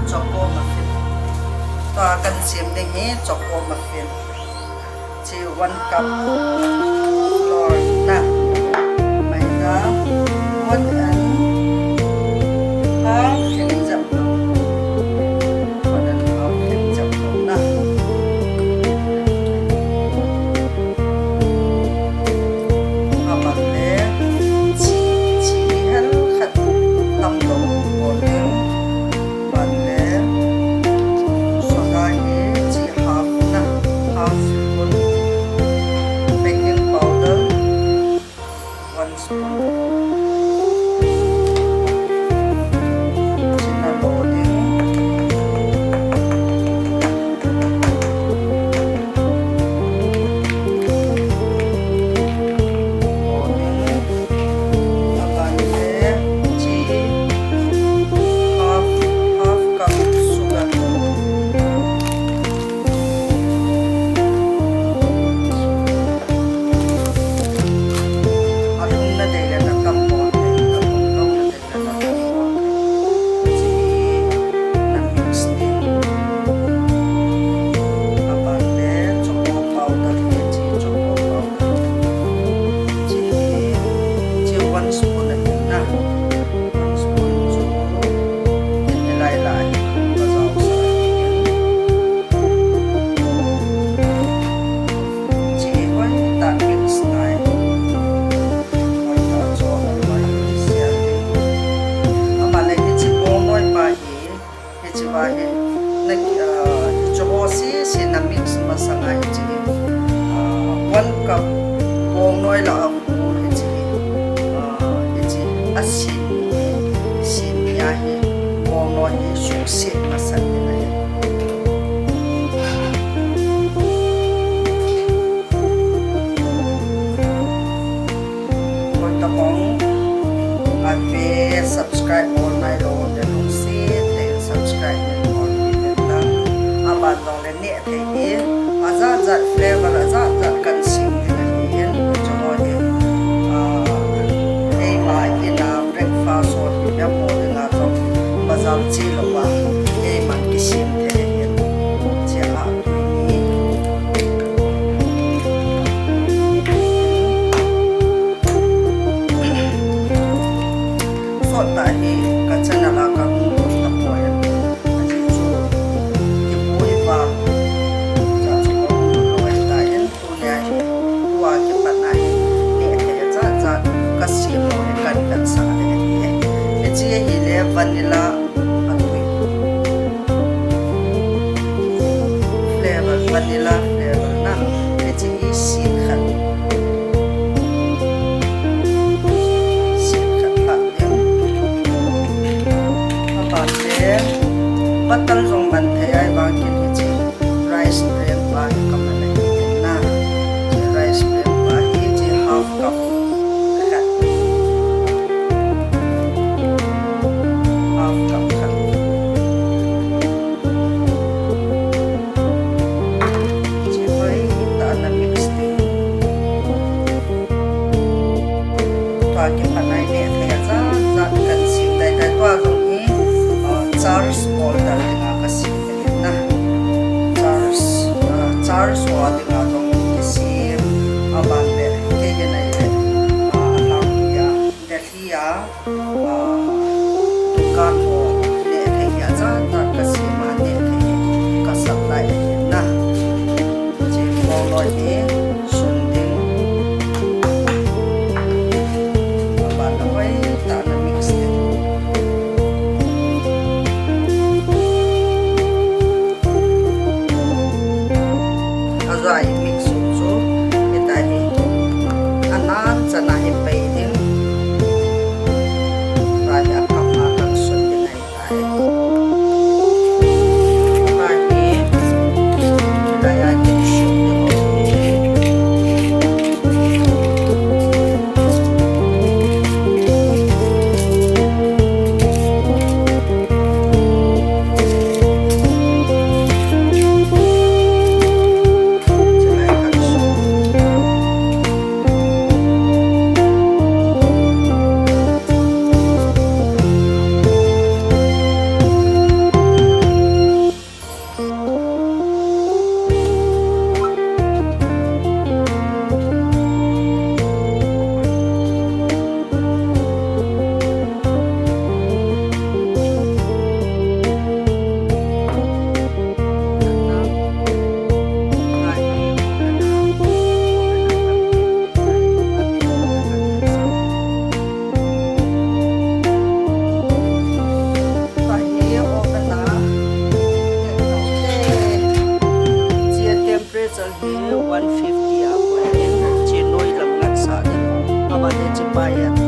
choco muffin to kan siam ding hi choco muffin chi 1 cup flour na mai da 1 and half jam to 1 and half jam to na tâm độ của tiếng bạn lẽ so ra ý chỉ half spoon baking powder 1 spoon chỉ là độ tiếng masangay chi 1 cup bong noi la ang pu chi asin ya hi bong noi hi su se masan na hi kon ta bong ave subscribe on my road and see then subscribe on the aban dong le ne the hi azat flavor azat kan sing hin cho hi ei ma ina breakfast or ya mo na to bazar chi lo wa ei man ki sim the hin che a tu ni so ta hi ka chana la ka ta po ya ji chu ki poi ba vanilla vanilla flavor na eti sin khat pa em apa te patal jong ban the ai ba kin chi rice bran ba kam na rice bran ba chi half cup cái phần này nè thì ra cần xịn đây cái qua giống như Charles Paul đã đi ngang cái xịn này na Charles Paul đi ngang giống cái xịn ở bên đây cái này này làm ya Delhi ya dukan ho nè thì ra cái xịn mà nè thì cái sắp lại na chỉ mong nói thế rồi mix số hiện tại thì anh nó sẽ là hiệp bày tiếng và nhập học mà cần xuân cái này tại và thì đây là cái chal hi 150 a ko in che noi lam ngat sa den aba de che bayat